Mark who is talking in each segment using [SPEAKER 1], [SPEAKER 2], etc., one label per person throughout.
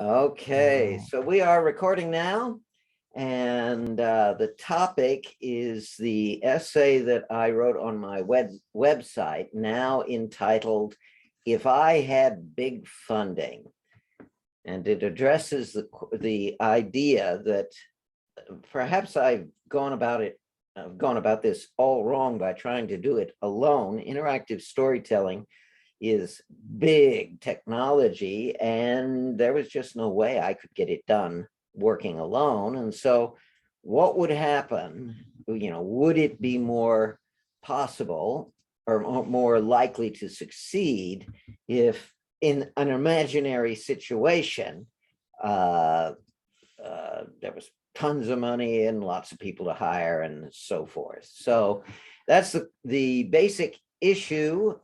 [SPEAKER 1] Okay, so we are recording now, and the topic is the essay that I wrote on my website, now entitled "If I Had Big Funding," and it addresses the idea that perhaps I've gone about this all wrong by trying to do it alone. Interactive storytelling is big technology, and there was just no way I could get it done working alone. And so what would happen, would it be more possible or more likely to succeed if in an imaginary situation there was tons of money and lots of people to hire and so forth? So that's the basic issue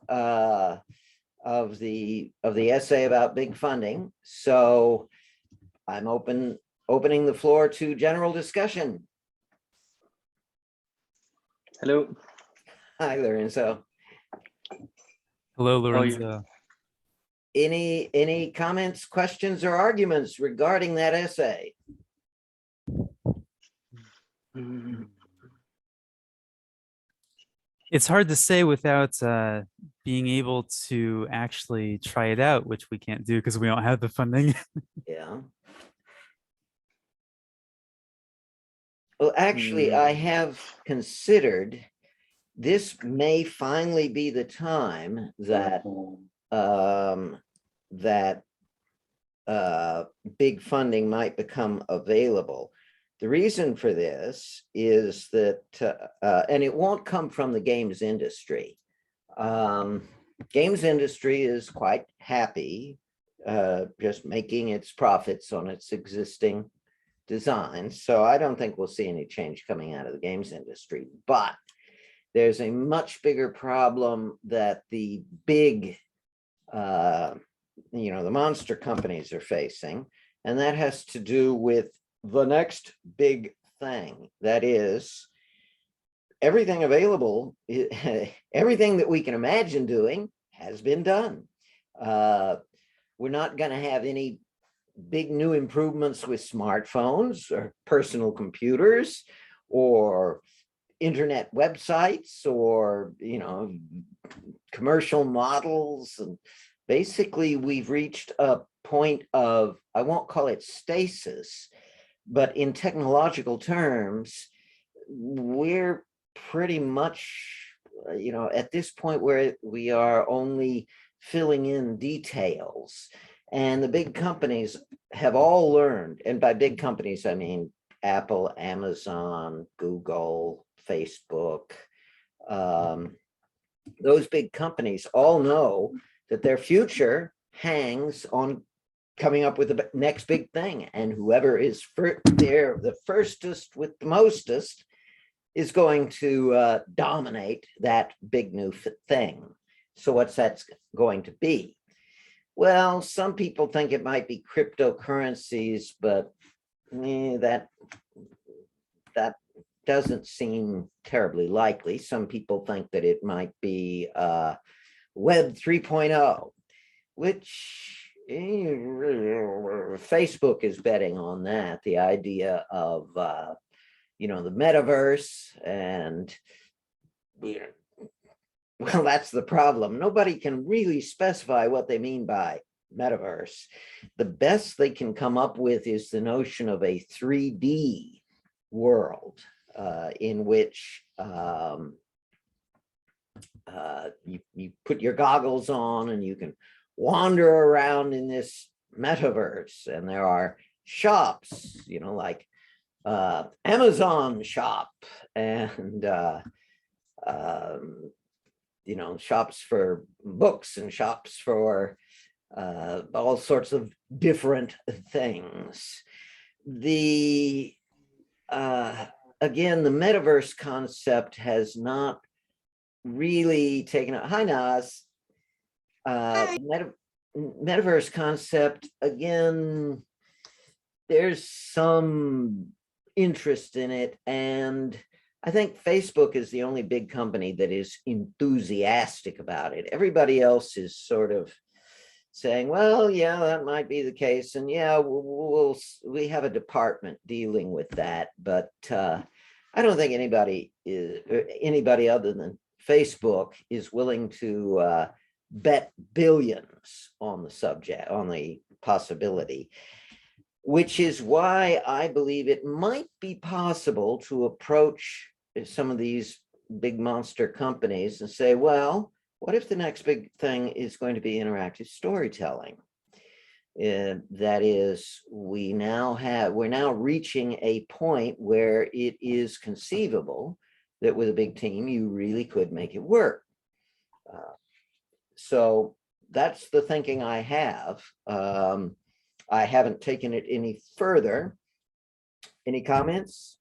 [SPEAKER 1] of the essay about big funding. So I'm opening the floor to general discussion.
[SPEAKER 2] Hello.
[SPEAKER 1] Hi, Lorenzo.
[SPEAKER 3] Hello, Lorenzo.
[SPEAKER 1] Any comments, questions, or arguments regarding that essay?
[SPEAKER 3] It's hard to say without being able to actually try it out, which we can't do because we don't have the funding.
[SPEAKER 1] Yeah. Well, actually, I have considered this may finally be the time that big funding might become available. The reason for this is that, and it won't come from the games industry. Games industry is quite happy just making its profits on its existing designs. So I don't think we'll see any change coming out of the games industry. But there's a much bigger problem that the big, the monster companies are facing, and that has to do with the next big thing. That is, everything available, everything that we can imagine doing has been done. We're not going to have any big new improvements with smartphones or personal computers or internet websites or, commercial models. And basically, we've reached a point of, I won't call it stasis, but in technological terms, we're pretty much, at this point where we are only filling in details. And the big companies have all learned, and by big companies, I mean Apple, Amazon, Google, Facebook. Those big companies all know that their future hangs on coming up with the next big thing, and whoever is the firstest with the mostest is going to dominate that big new thing. So what's that going to be? Well, some people think it might be cryptocurrencies, but that doesn't seem terribly likely. Some people think that it might be Web 3.0, which Facebook is betting on that, the idea of, the metaverse. And, well, that's the problem. Nobody can really specify what they mean by metaverse. The best they can come up with is the notion of a 3D world in which you put your goggles on and you can wander around in this metaverse, and there are shops, like Amazon shop and shops for books and shops for all sorts of different things. Again, the metaverse concept has not really taken up. Hi, Naz. Metaverse concept, again, there's some interest in it, and I think Facebook is the only big company that is enthusiastic about it. Everybody else is sort of saying, well, yeah, that might be the case. And yeah, we have a department dealing with that. But I don't think anybody other than Facebook is willing to bet billions on the subject, on the possibility, which is why I believe it might be possible to approach some of these big monster companies and say, well, what if the next big thing is going to be interactive storytelling? That is, we're now reaching a point where it is conceivable that with a big team, you really could make it work. So that's the thinking I have. I haven't taken it any further. Any comments?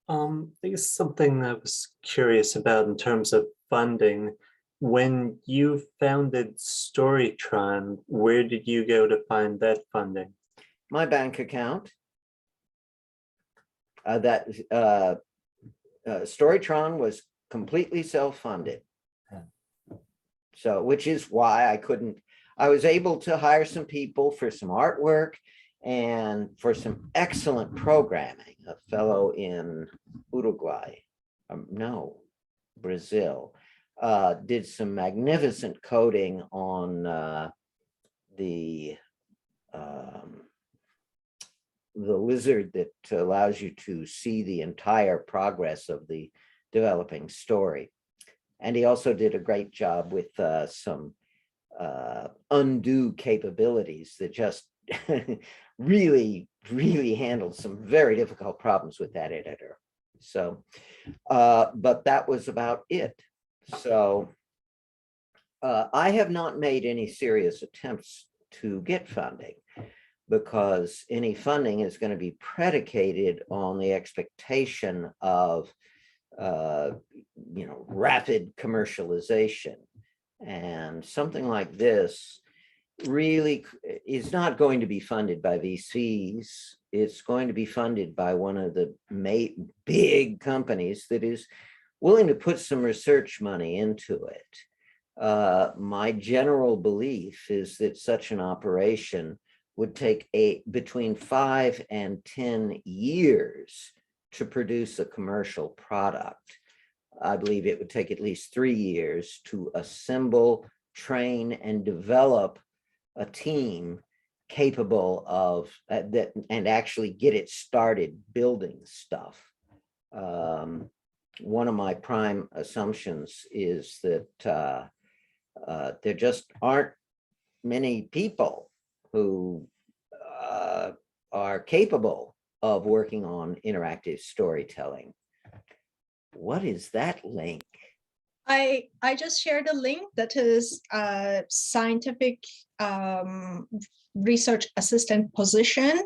[SPEAKER 2] I guess something I was curious about in terms of funding. When you founded Storytron, where did you go to find that funding?
[SPEAKER 1] My bank account. Storytron was completely self-funded. So, which is why I was able to hire some people for some artwork and for some excellent programming. A fellow in Uruguay, Brazil, did some magnificent coding on the lizard that allows you to see the entire progress of the developing story. And he also did a great job with some undo capabilities that just really handled some very difficult problems with that editor. So, but that was about it. So I have not made any serious attempts to get funding, because any funding is going to be predicated on the expectation of rapid commercialization. And something like this really is not going to be funded by VCs. It's going to be funded by one of the big companies that is willing to put some research money into it. My general belief is that such an operation would take between 5 and 10 years to produce a commercial product. I believe it would take at least 3 years to assemble, train, and develop a team capable of that, and actually get it started building stuff. One of my prime assumptions is that there just aren't many people who are capable of working on interactive storytelling. What is that link?
[SPEAKER 4] I just shared a link that is a scientific research assistant position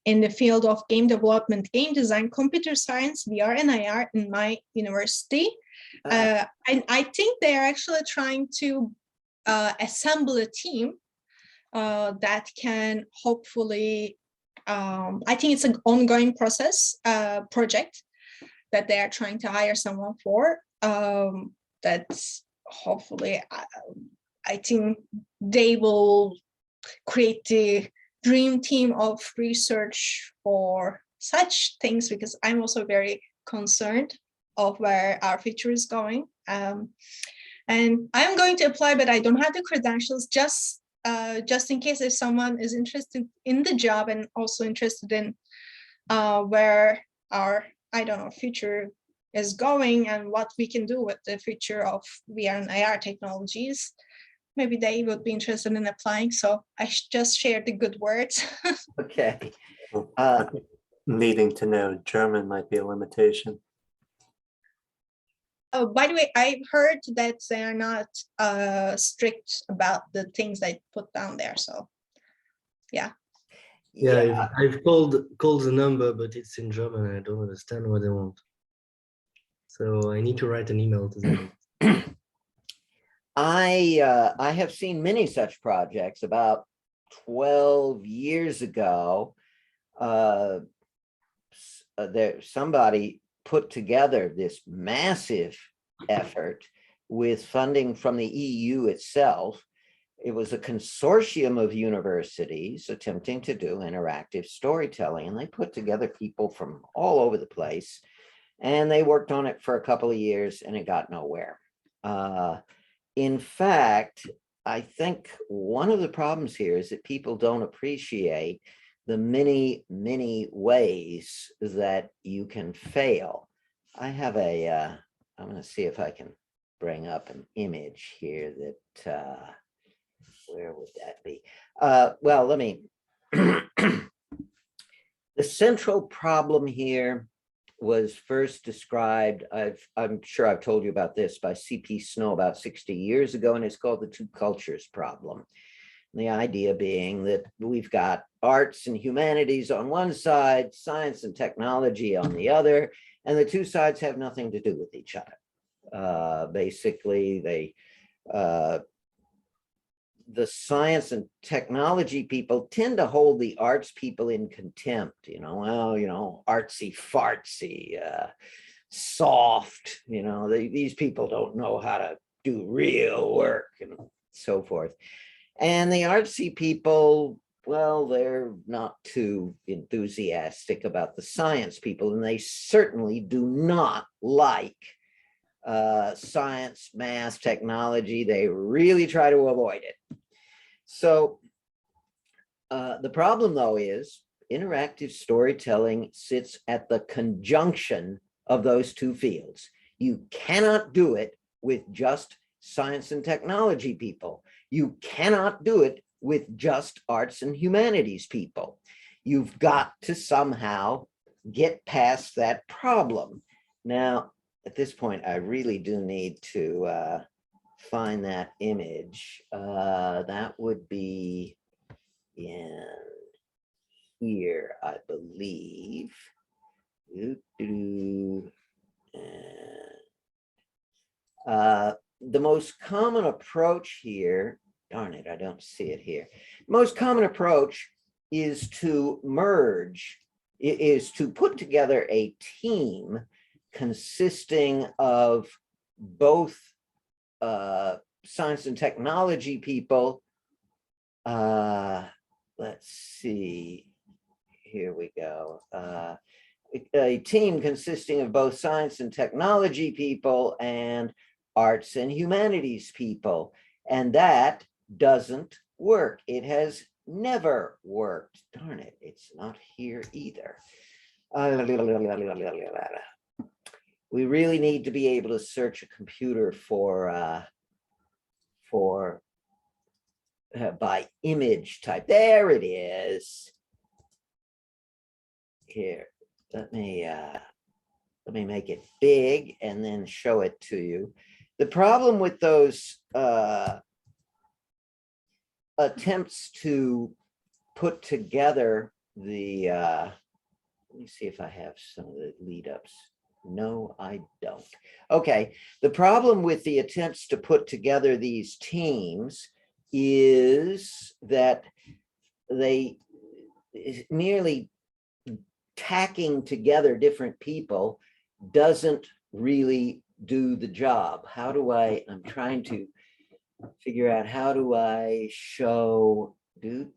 [SPEAKER 4] in the field of game development, game design, computer science, VR and IR in my university. I think they are actually trying to assemble a team that can hopefully, I think it's an ongoing project that they are trying to hire someone for. That's hopefully, I think they will create the dream team of research for such things, because I'm also very concerned of where our future is going. And I'm going to apply, but I don't have the credentials, just in case if someone is interested in the job and also interested in where our, I don't know, future is going and what we can do with the future of VR and AR technologies. Maybe they would be interested in applying. So I just shared the good words.
[SPEAKER 1] Okay.
[SPEAKER 2] Needing to know German might be a limitation.
[SPEAKER 4] Oh, by the way, I've heard that they are not strict about the things they put down there. So, yeah.
[SPEAKER 5] Yeah, I've called the number, but it's in German and I don't understand what they want. So I need to write an email to them.
[SPEAKER 1] I have seen many such projects. About 12 years ago, somebody put together this massive effort with funding from the EU itself. It was a consortium of universities attempting to do interactive storytelling, and they put together people from all over the place, and they worked on it for a couple of years, and it got nowhere. In fact, I think one of the problems here is that people don't appreciate the many, many ways that you can fail. I have a, I'm going to see if I can bring up an image here that, where would that be? Well, let me, the central problem here was first described, I'm sure I've told you about this, by C.P. Snow about 60 years ago, and it's called the two cultures problem. And the idea being that we've got arts and humanities on one side, science and technology on the other, and the two sides have nothing to do with each other. Basically, they, the science and technology people tend to hold the arts people in contempt, well, artsy fartsy, soft, these people don't know how to do real work and so forth. And the artsy people, well, they're not too enthusiastic about the science people, and they certainly do not like science, math, technology. They really try to avoid it. So the problem, though, is interactive storytelling sits at the conjunction of those two fields. You cannot do it with just science and technology people. You cannot do it with just arts and humanities people. You've got to somehow get past that problem. Now, at this point, I really do need to find that image. That would be in here, I believe. The most common approach here, darn it, I don't see it here. The most common approach is to merge, is to put together a team consisting of both science and technology people. Let's see, here we go. A team consisting of both science and technology people and arts and humanities people. And that doesn't work. It has never worked. Darn it, it's not here either. We really need to be able to search a computer for by image type. There it is. Here, let me make it big and then show it to you. The problem with those attempts to put together the, let me see if I have some of the lead ups. No, I don't. Okay, the problem with the attempts to put together these teams is that they merely tacking together different people doesn't really do the job. How do I'm trying to figure out how do I show,
[SPEAKER 5] You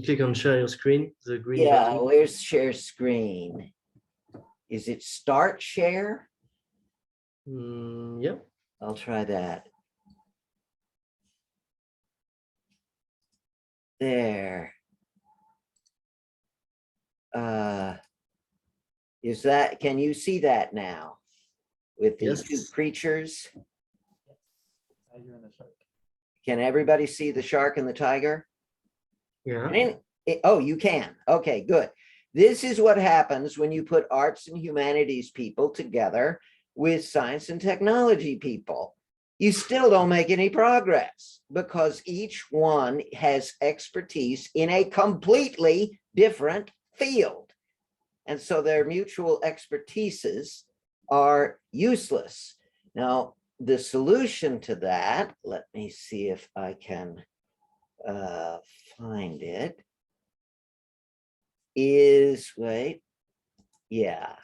[SPEAKER 5] click on share your screen, the green
[SPEAKER 1] yeah,
[SPEAKER 5] button.
[SPEAKER 1] where's share screen? Is it start share?
[SPEAKER 5] Yeah.
[SPEAKER 1] I'll try that. There. Is that, can you see that now with these two
[SPEAKER 5] Yes.
[SPEAKER 1] creatures? Can everybody see the shark and the tiger?
[SPEAKER 5] Yeah.
[SPEAKER 1] Oh, you can. Okay, good. This is what happens when you put arts and humanities people together with science and technology people. You still don't make any progress because each one has expertise in a completely different field. And so their mutual expertises are useless. Now, the solution to that, let me see if I can find it, is, wait, yeah.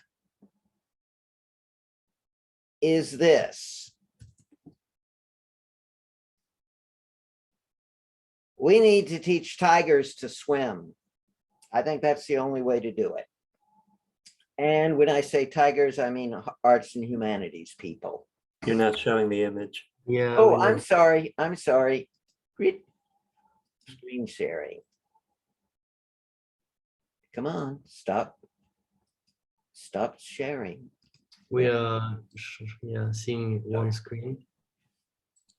[SPEAKER 1] is this. We need to teach tigers to swim. I think that's the only way to do it. And when I say tigers, I mean arts and humanities people.
[SPEAKER 2] You're not showing the image.
[SPEAKER 5] Yeah.
[SPEAKER 1] Oh,
[SPEAKER 5] we
[SPEAKER 1] I'm
[SPEAKER 5] know.
[SPEAKER 1] sorry. I'm sorry. Screen sharing. Come on, stop. Stop sharing.
[SPEAKER 5] We are yeah, seeing one screen.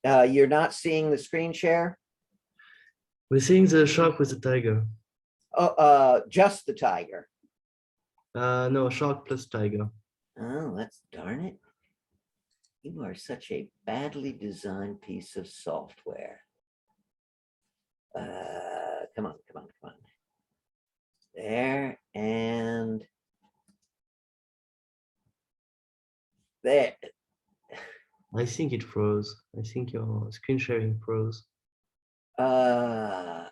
[SPEAKER 1] You're not seeing the screen share?
[SPEAKER 5] We're seeing the shark with the tiger.
[SPEAKER 1] Oh, just the tiger.
[SPEAKER 5] No, shark plus tiger.
[SPEAKER 1] Oh, that's darn it. You are such a badly designed piece of software. Come on, come on, come on. There and there.
[SPEAKER 5] I think it froze. I think your screen sharing froze.
[SPEAKER 1] I'm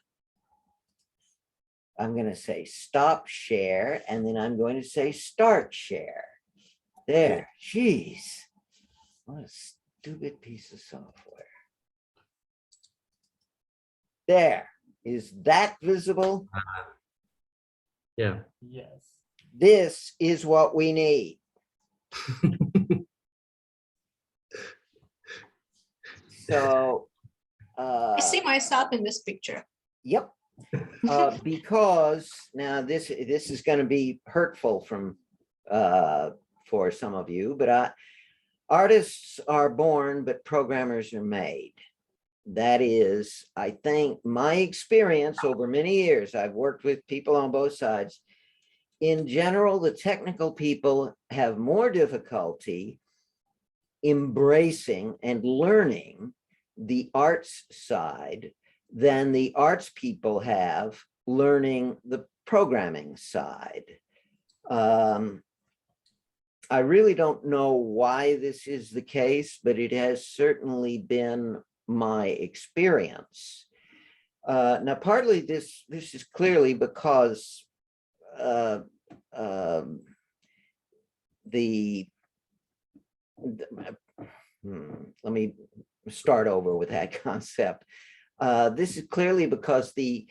[SPEAKER 1] going to say stop share, and then I'm going to say start share. There, jeez. What a stupid piece of software. There, is that visible?
[SPEAKER 5] Yeah.
[SPEAKER 2] Yes.
[SPEAKER 1] This is what we need. So,
[SPEAKER 4] I see myself in this picture.
[SPEAKER 1] yep. Because now this is going to be hurtful for some of you, but artists are born, but programmers are made. That is, I think, my experience over many years. I've worked with people on both sides. In general, the technical people have more difficulty embracing and learning the arts side than the arts people have learning the programming side. I really don't know why this is the case, but it has certainly been my experience. Now, partly this is clearly because let me start over with that concept. This is clearly because the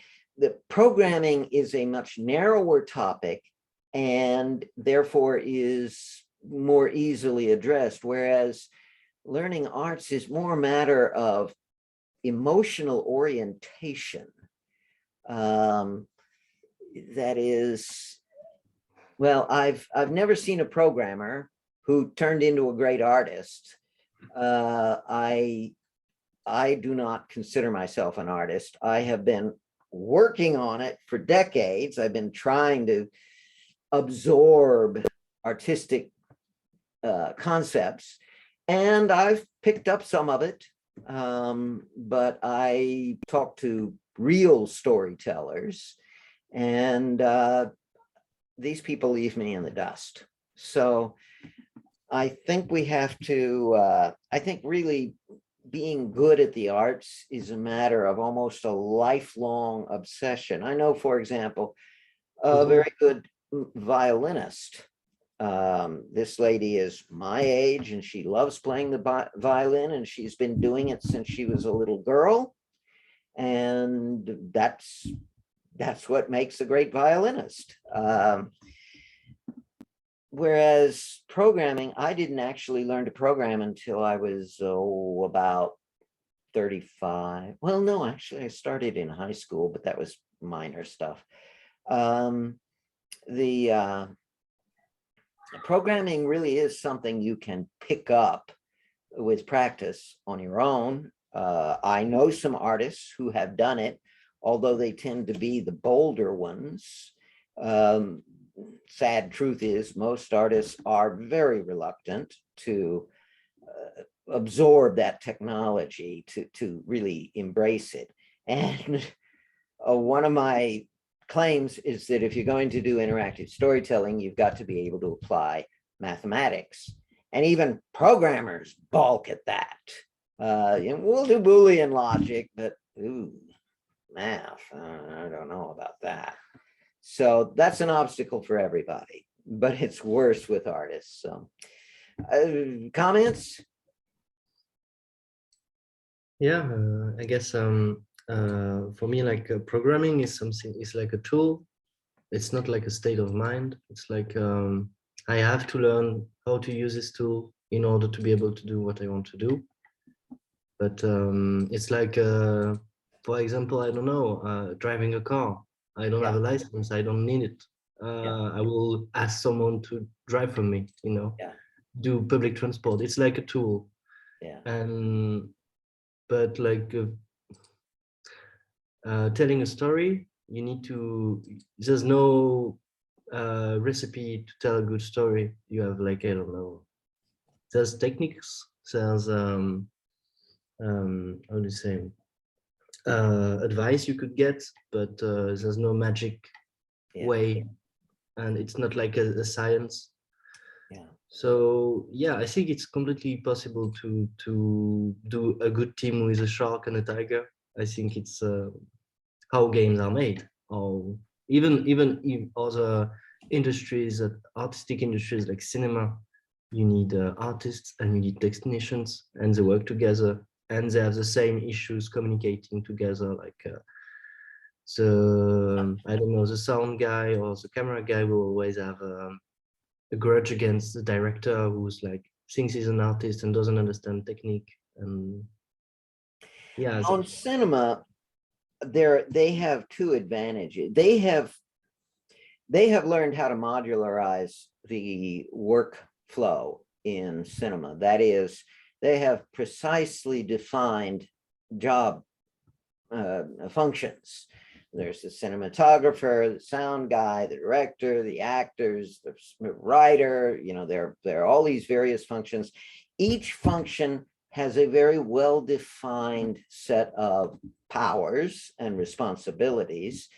[SPEAKER 1] programming is a much narrower topic and therefore is more easily addressed, whereas learning arts is more a matter of emotional orientation. That is, well, I've never seen a programmer who turned into a great artist. I do not consider myself an artist. I have been working on it for decades. I've been trying to absorb artistic concepts, and I've picked up some of it. But I talk to real storytellers, and these people leave me in the dust. So I think we have to, I think really being good at the arts is a matter of almost a lifelong obsession. I know, for example, a very good violinist. This lady is my age and she loves playing the violin, and she's been doing it since she was a little girl. And that's what makes a great violinist. Whereas programming, I didn't actually learn to program until I was about 35. Well, no, actually I started in high school, but that was minor stuff. Programming really is something you can pick up with practice on your own. I know some artists who have done it, although they tend to be the bolder ones. Sad truth is most artists are very reluctant to absorb that technology, to really embrace it. And one of my claims is that if you're going to do interactive storytelling, you've got to be able to apply mathematics. And even programmers balk at that. We'll do Boolean logic, but math, I don't know about that. So that's an obstacle for everybody, but it's worse with artists. So Comments?
[SPEAKER 5] Yeah, I guess for me, like programming is something, is like a tool. It's not like a state of mind. It's like I have to learn how to use this tool in order to be able to do what I want to do. But it's like, for example, I don't know, driving a car. I don't have a license. I don't need it. I will ask someone to drive for me, you know, do public transport. It's like a tool.
[SPEAKER 1] Yeah.
[SPEAKER 5] And but like telling a story, you need to, there's no recipe to tell a good story. You have like, I don't know, there's techniques, there's how do you say, advice you could get, but there's no magic way, and it's not like a science. So yeah, I think it's completely possible to do a good team with a shark and a tiger. I think it's how games are made, or even in other industries, artistic industries like cinema. You need artists and you need technicians, and they work together, and they have the same issues communicating together. Like I don't know, the sound guy or the camera guy will always have a grudge against the director who's like thinks he's an artist and doesn't understand technique. And yeah,
[SPEAKER 1] On cinema, they have two advantages. They have learned how to modularize the workflow in cinema. That is, they have precisely defined job functions. There's the cinematographer, the sound guy, the director, the actors, the writer. You know, there are all these various functions. Each function has a very well-defined set of powers and responsibilities.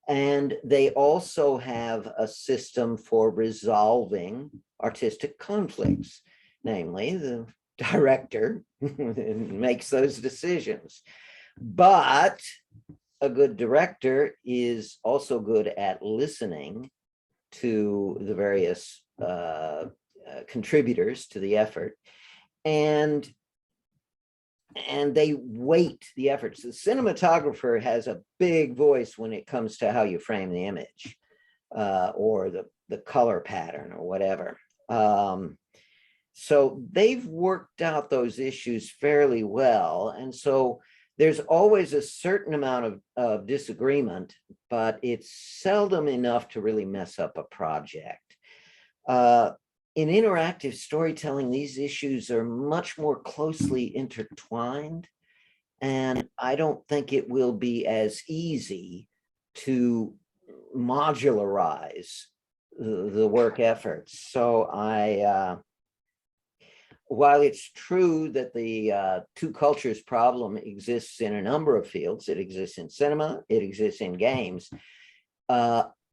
[SPEAKER 1] And they also have a system for resolving artistic conflicts, namely the director makes those decisions. But a good director is also good at listening to the various contributors to the effort, and they weight the efforts. The cinematographer has a big voice when it comes to how you frame the image or the color pattern or whatever. So they've worked out those issues fairly well. And so there's always a certain amount of disagreement, but it's seldom enough to really mess up a project. In interactive storytelling, these issues are much more closely intertwined, and I don't think it will be as easy to modularize the work efforts. So while it's true that the two cultures problem exists in a number of fields, it exists in cinema, it exists in games,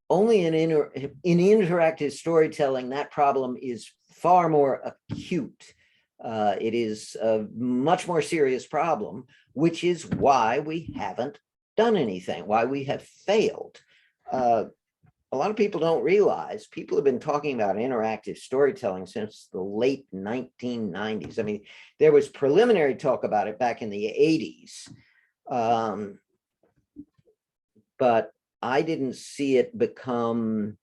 [SPEAKER 1] only in interactive storytelling, that problem is far more acute. It is a much more serious problem, which is why we haven't done anything, why we have failed. A lot of people don't realize, people have been talking about interactive storytelling since the late 1990s. I mean, there was preliminary talk about it back in the 80s. But I didn't see it become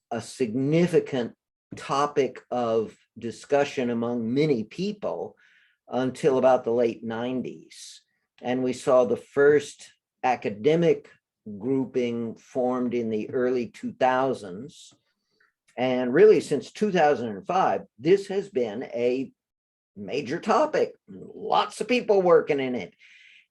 [SPEAKER 1] a significant topic of discussion among many people until about the late 90s. And we saw the first academic grouping formed in the early 2000s. And really since 2005, this has been a major topic, lots of people working in it.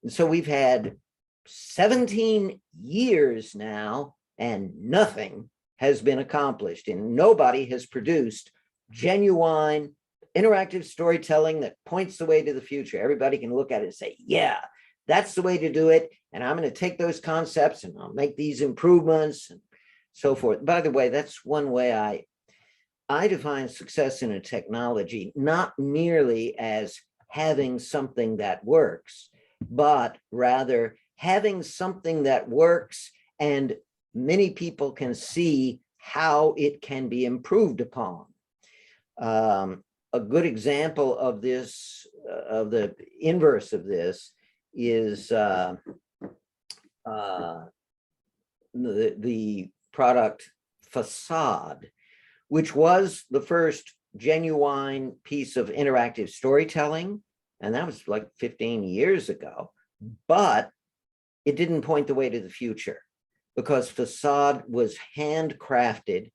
[SPEAKER 1] And so we've had 17 years now and nothing has been accomplished, and nobody has produced genuine interactive storytelling that points the way to the future. Everybody can look at it and say, yeah, that's the way to do it. And I'm going to take those concepts and I'll make these improvements and so forth. By the way, that's one way I define success in a technology, not merely as having something that works, but rather having something that works and many people can see how it can be improved upon. A good example of this, of the inverse of this, is the product Facade, which was the first genuine piece of interactive storytelling. And that was like 15 years ago, but it didn't point the way to the future, because Facade was handcrafted,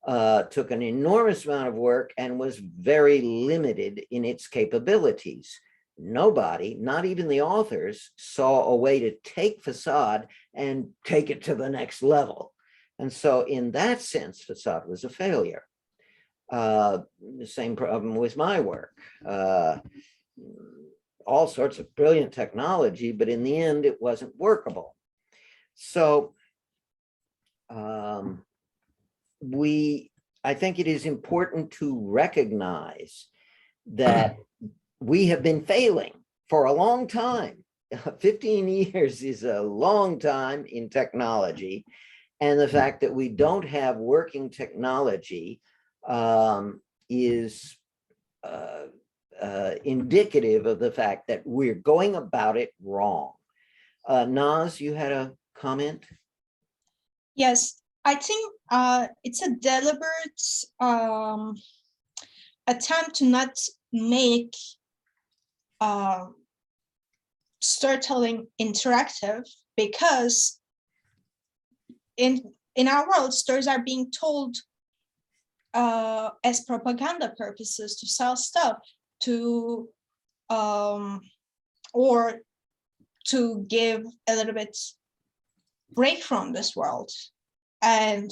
[SPEAKER 1] took an enormous amount of work, and was very limited in its capabilities. Nobody, not even the authors, saw a way to take Facade and take it to the next level. And so in that sense, Facade was a failure. The same problem with my work. All sorts of brilliant technology, but in the end, it wasn't workable. So I think it is important to recognize that we have been failing for a long time. 15 years is a long time in technology. And the fact that we don't have working technology is indicative of the fact that we're going about it wrong. Naz, you had a comment?
[SPEAKER 4] Yes, I think it's a deliberate attempt to not make storytelling interactive, because in our world, stories are being told as propaganda purposes, to sell stuff, to or to give a little bit break from this world. And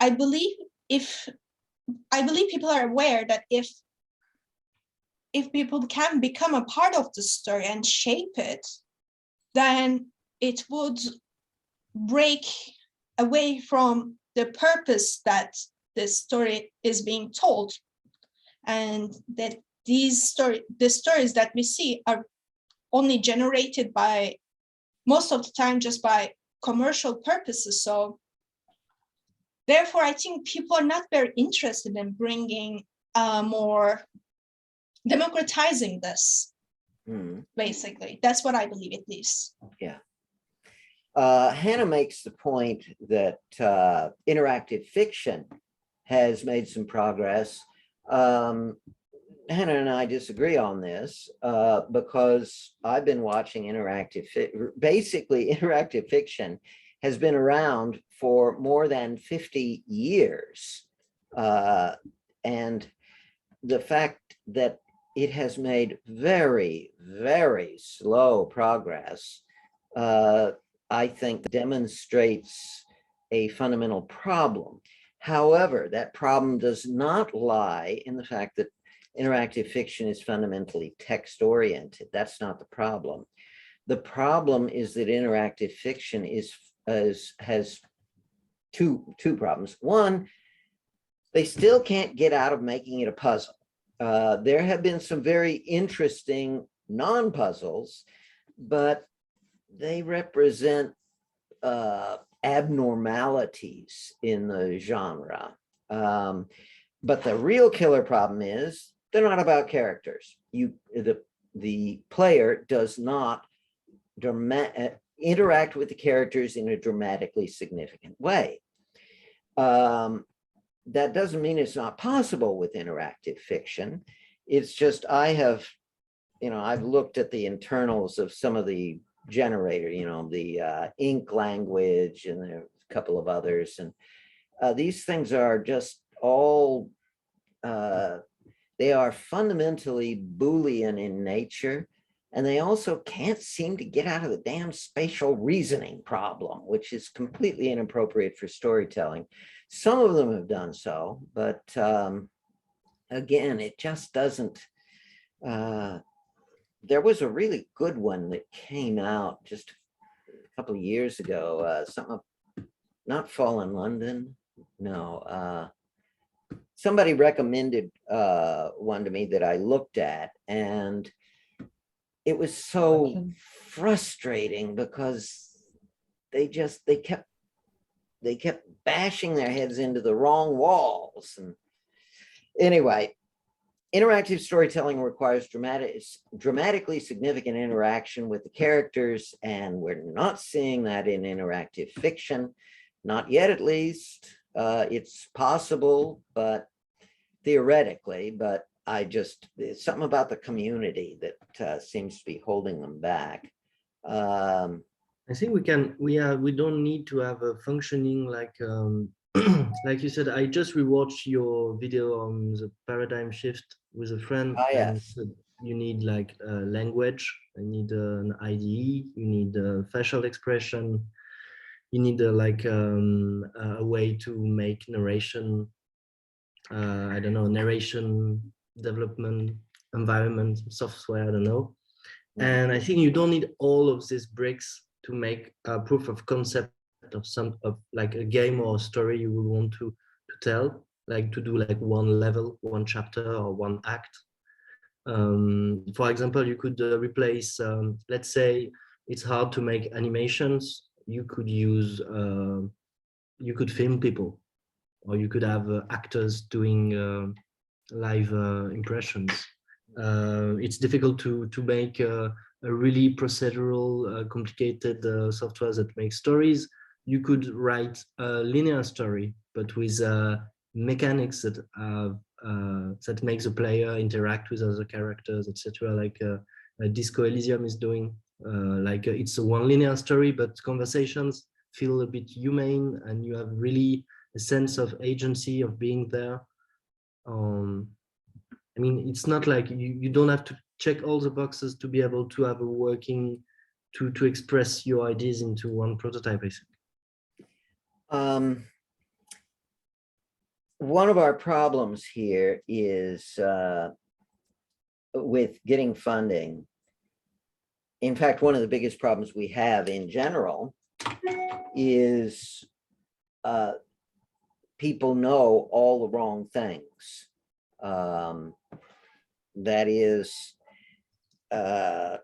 [SPEAKER 4] I believe people are aware that if people can become a part of the story and shape it, then it would break away from the purpose that the story is being told, and that the stories that we see are only generated by, most of the time, just by commercial purposes. So therefore, I think people are not very interested in bringing more democratizing this. Basically, that's what I believe, at least.
[SPEAKER 1] Yeah. Hannah makes the point that interactive fiction has made some progress. Hannah and I disagree on this because I've been watching interactive fiction has been around for more than 50 years. And the fact that it has made very, very slow progress, I think demonstrates a fundamental problem. However, that problem does not lie in the fact that interactive fiction is fundamentally text-oriented. That's not the problem. The problem is that interactive fiction has two problems. One, they still can't get out of making it a puzzle. There have been some very interesting non-puzzles, but they represent abnormalities in the genre. But the real killer problem is they're not about characters. The player does not interact with the characters in a dramatically significant way. That doesn't mean it's not possible with interactive fiction. It's just I've looked at the internals of some of the generator, the ink language, and there are a couple of others, and these things are just all they are fundamentally Boolean in nature, and they also can't seem to get out of the damn spatial reasoning problem, which is completely inappropriate for storytelling. Some of them have done so, but again, it just doesn't. There was a really good one that came out just a couple of years ago, something, not Fallen London, no. Somebody recommended one to me that I looked at, and it was so frustrating because they kept bashing their heads into the wrong walls. And Anyway, interactive storytelling requires dramatically significant interaction with the characters, and we're not seeing that in interactive fiction, not yet at least. It's possible, but theoretically, but there's something about the community that seems to be holding them back.
[SPEAKER 5] I think we don't need to have a functioning like like you said. I just rewatched your video on the paradigm shift with a friend.
[SPEAKER 1] Ah,
[SPEAKER 5] and
[SPEAKER 1] yes.
[SPEAKER 5] you need like language, you need an IDE, you need facial expression, you need a way to make narration. I don't know, narration development environment software. I don't know. And I think you don't need all of these bricks to make a proof of concept of like a game or a story you would want to tell, like to do like one level, one chapter, or one act. For example, you could replace, let's say it's hard to make animations. You could use, you could film people, or you could have actors doing live impressions. It's difficult to make a really procedural, complicated software that makes stories. You could write a linear story, but with mechanics that makes the player interact with other characters, etc. Like Disco Elysium is doing. It's a one linear story, but conversations feel a bit humane, and you have really a sense of agency of being there. I mean, it's not like you don't have to check all the boxes to be able to have a working, to express your ideas into one prototype, I think.
[SPEAKER 1] One of our problems here is with getting funding. In fact, one of the biggest problems we have in general is people know all the wrong things. That is a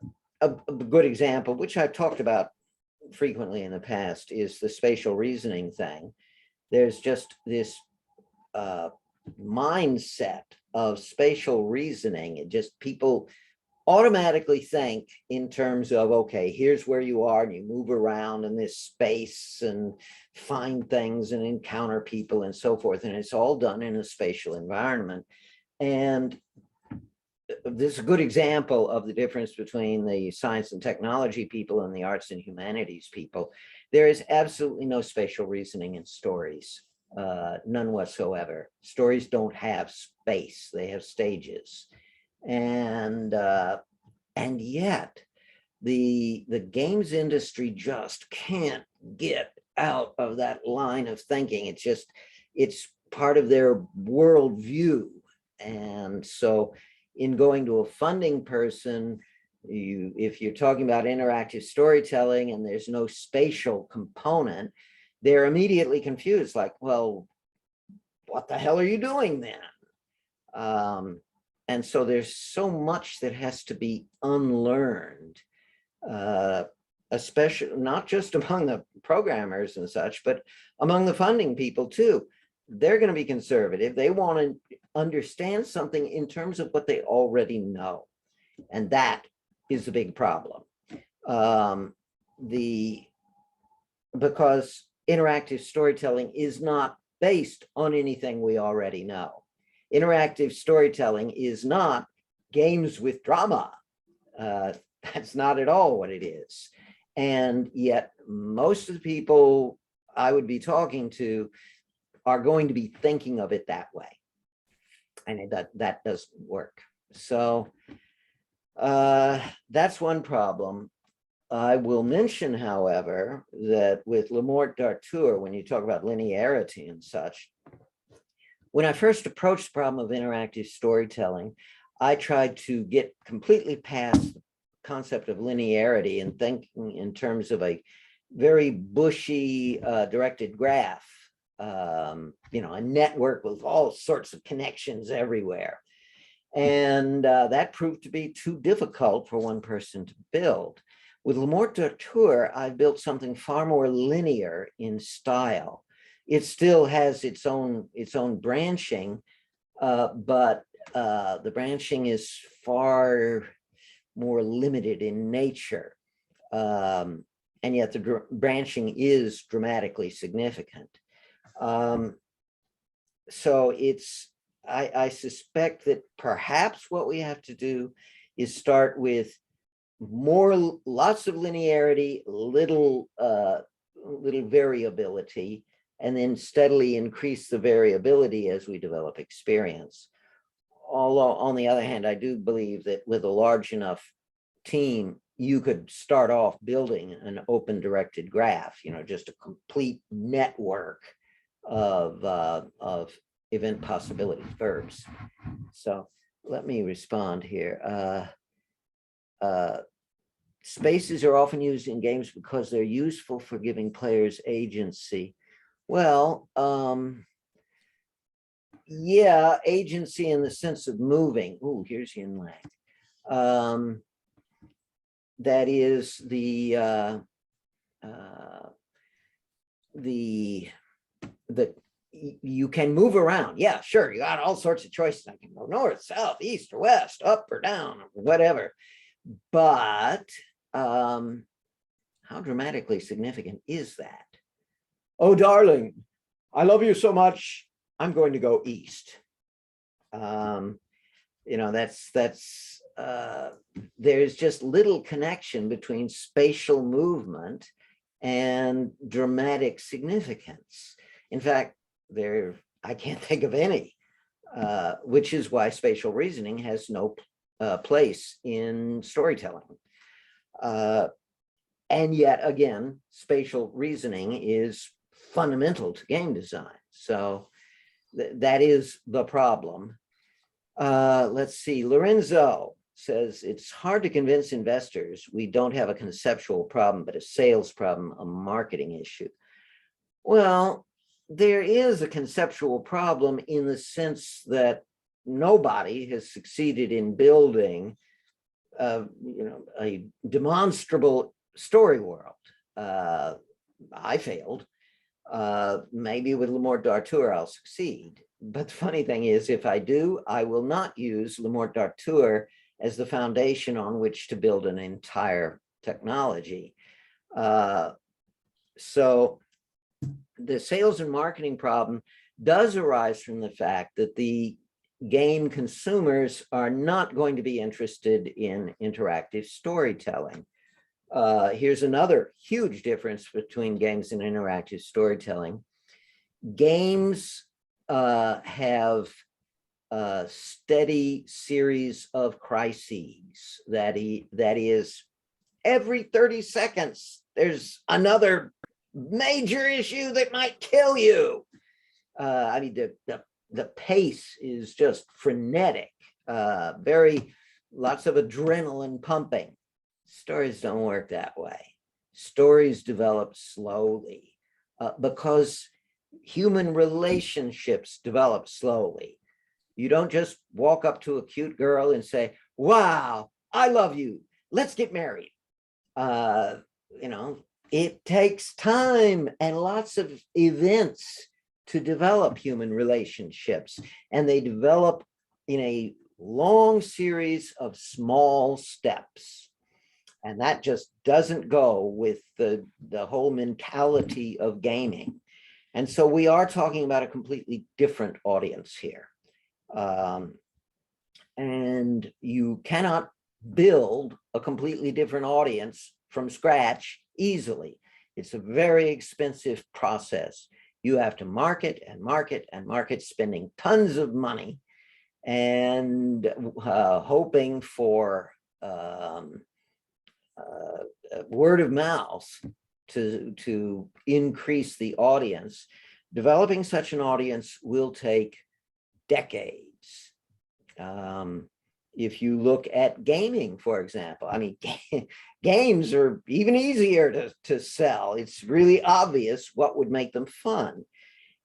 [SPEAKER 1] good example, which I've talked about frequently in the past, is the spatial reasoning thing. There's just this mindset of spatial reasoning. It just, people automatically think in terms of, okay, here's where you are, and you move around in this space and find things and encounter people and so forth. And it's all done in a spatial environment. And this is a good example of the difference between the science and technology people and the arts and humanities people. There is absolutely no spatial reasoning in stories, none whatsoever. Stories don't have space, they have stages. And yet the games industry just can't get out of that line of thinking. It's part of their worldview. And so in going to a funding person, if you're talking about interactive storytelling and there's no spatial component, they're immediately confused, like, well, what the hell are you doing then? And so there's so much that has to be unlearned, especially not just among the programmers and such, but among the funding people too. They're going to be conservative. They want to understand something in terms of what they already know. And that is a big problem. Because interactive storytelling is not based on anything we already know. Interactive storytelling is not games with drama. That's not at all what it is. And yet most of the people I would be talking to are going to be thinking of it that way. And that doesn't work. So that's one problem. I will mention, however, that with Le Morte d'Arthur, when you talk about linearity and such, when I first approached the problem of interactive storytelling, I tried to get completely past the concept of linearity and thinking in terms of a very bushy directed graph, a network with all sorts of connections everywhere. And that proved to be too difficult for one person to build. With Le Morte d'Arthur, I built something far more linear in style. It still has its own branching, but the branching is far more limited in nature. And yet the branching is dramatically significant. So I suspect that perhaps what we have to do is start with lots of linearity, little variability, and then steadily increase the variability as we develop experience. Although on the other hand, I do believe that with a large enough team, you could start off building an open directed graph, just a complete network of event possibility verbs. So let me respond here. Spaces are often used in games because they're useful for giving players agency. Well, yeah, agency in the sense of moving. Oh, here's Yin Lang. That is you can move around. Yeah, sure. You got all sorts of choices. I can go north, south, east, or west, up or down, or whatever. But how dramatically significant is that? Oh, darling, I love you so much. I'm going to go east. There's just little connection between spatial movement and dramatic significance. In fact, I can't think of any, which is why spatial reasoning has no place in storytelling. And yet again, spatial reasoning is fundamental to game design. So that is the problem. Let's see, Lorenzo says, it's hard to convince investors we don't have a conceptual problem, but a sales problem, a marketing issue. Well, there is a conceptual problem in the sense that nobody has succeeded in building a demonstrable story world. I failed. Maybe with Le Morte d'Arthur I'll succeed. But the funny thing is, if I do, I will not use Le Morte d'Arthur as the foundation on which to build an entire technology. So the sales and marketing problem does arise from the fact that the game consumers are not going to be interested in interactive storytelling. Here's another huge difference between games and interactive storytelling. Games have a steady series of crises. That is, every 30 seconds, there's another major issue that might kill you. I mean, the pace is just frenetic, lots of adrenaline pumping. Stories don't work that way. Stories develop slowly because human relationships develop slowly. You don't just walk up to a cute girl and say, wow, I love you, let's get married. It takes time and lots of events to develop human relationships, and they develop in a long series of small steps. And that just doesn't go with the whole mentality of gaming. And so we are talking about a completely different audience here. And you cannot build a completely different audience from scratch easily. It's a very expensive process. You have to market and market and market, spending tons of money and hoping for word of mouth to increase the audience. Developing such an audience will take decades. If you look at gaming, for example, I mean, games are even easier to sell. It's really obvious what would make them fun.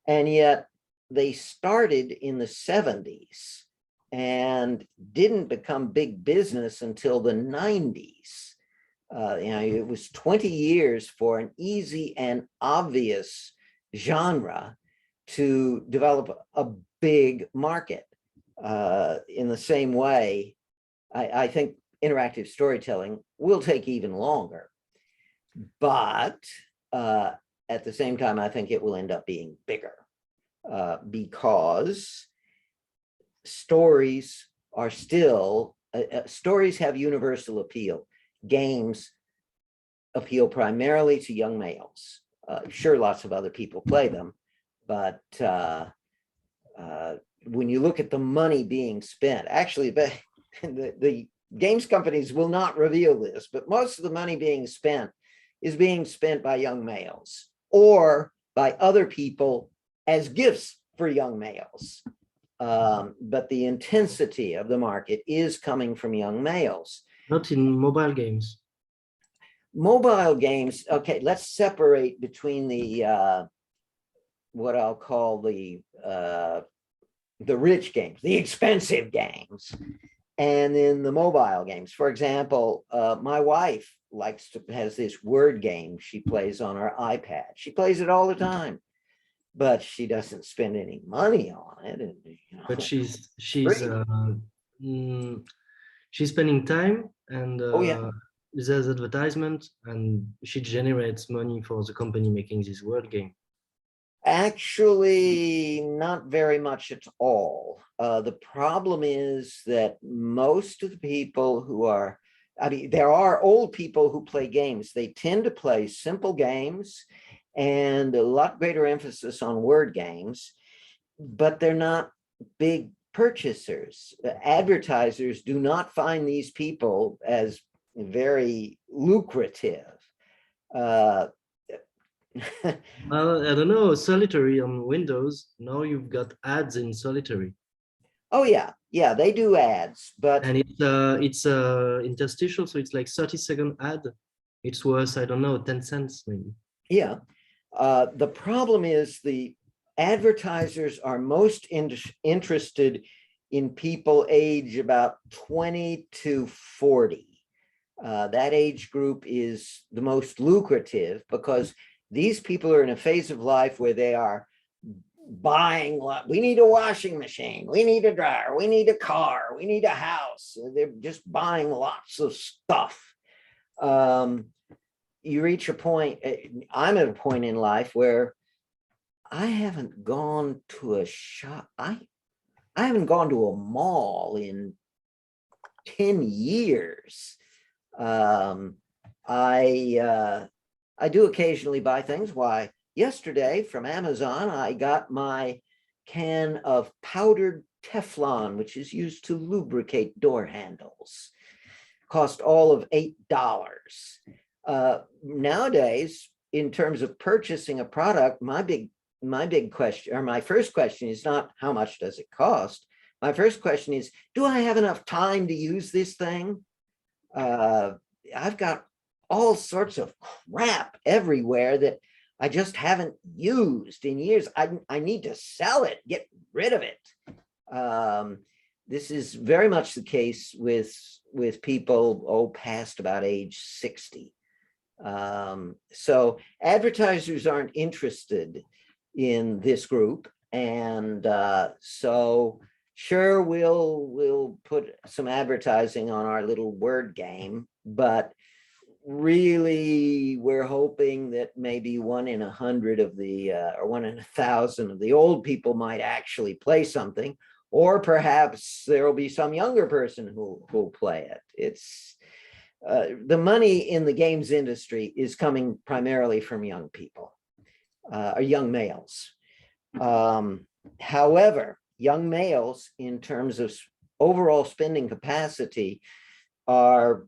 [SPEAKER 1] And yet they started in the 70s and didn't become big business until the 90s. It was 20 years for an easy and obvious genre to develop a big market. In the same way, I think interactive storytelling will take even longer. But at the same time, I think it will end up being bigger because stories are still, stories have universal appeal. Games appeal primarily to young males. Sure, lots of other people play them, but when you look at the money being spent, actually, the games companies will not reveal this, but most of the money being spent is being spent by young males or by other people as gifts for young males. But the intensity of the market is coming from young males.
[SPEAKER 5] Not in mobile games.
[SPEAKER 1] Mobile games, okay, let's separate between the what I'll call the rich games, the expensive games, and then the mobile games. For example, my wife has this word game she plays on her iPad. She plays it all the time, but she doesn't spend any money on it. And,
[SPEAKER 5] but she's spending time, and
[SPEAKER 1] oh yeah,
[SPEAKER 5] there's advertisement, and she generates money for the company making this word game.
[SPEAKER 1] actually not very much at all. The problem is that most of the people who are, I mean, there are old people who play games. They tend to play simple games and a lot greater emphasis on word games, but they're not big purchasers. Advertisers do not find these people as very lucrative.
[SPEAKER 5] Well, I don't know, Solitary on Windows, now you've got ads in Solitary.
[SPEAKER 1] Oh yeah, they do ads, but
[SPEAKER 5] And it's interstitial, so it's like 30-second ad. It's worth, I don't know, 10 cents maybe.
[SPEAKER 1] yeah. The problem is the advertisers are most interested in people age about 20 to 40. That age group is the most lucrative because these people are in a phase of life where they are buying, we need a washing machine, we need a dryer, we need a car, we need a house. They're just buying lots of stuff. You reach a point, I'm at a point in life where I haven't gone to a shop, I haven't gone to a mall in 10 years. I do occasionally buy things. Why, yesterday from Amazon, I got my can of powdered Teflon, which is used to lubricate door handles. Cost all of $8. Nowadays, in terms of purchasing a product, my big question, or my first question is not how much does it cost? My first question is, do I have enough time to use this thing? I've got all sorts of crap everywhere that I just haven't used in years. I need to sell it, get rid of it. This is very much the case with people past about age 60. So advertisers aren't interested in this group, and so sure, we'll put some advertising on our little word game, but really we're hoping that maybe 1 in 100 of the or 1 in 1,000 of the old people might actually play something, or perhaps there will be some younger person who'll play it. It's the money in the games industry is coming primarily from young people, or young males. However, young males, in terms of overall spending capacity, are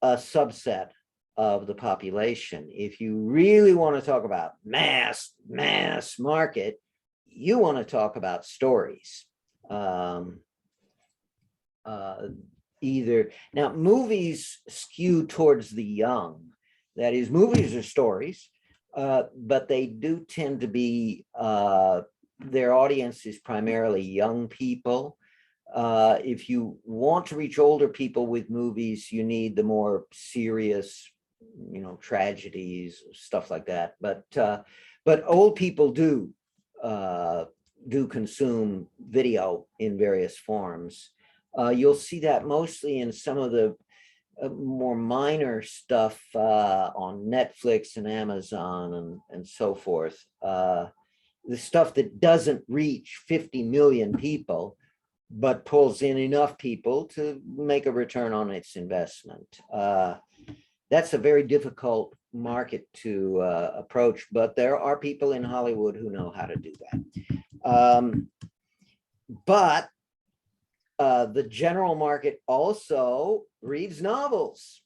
[SPEAKER 1] a subset of the population. If you really want to talk about mass market, you want to talk about stories. Either now, movies skew towards the young. That is, movies are stories, but they do tend to be their audience is primarily young people. If you want to reach older people with movies, you need the more serious, tragedies, stuff like that. But old people do do consume video in various forms. You'll see that mostly in some of the more minor stuff on Netflix and Amazon and so forth. The stuff that doesn't reach 50 million people, but pulls in enough people to make a return on its investment. That's a very difficult market to approach, but there are people in Hollywood who know how to do that. But the general market also reads novels.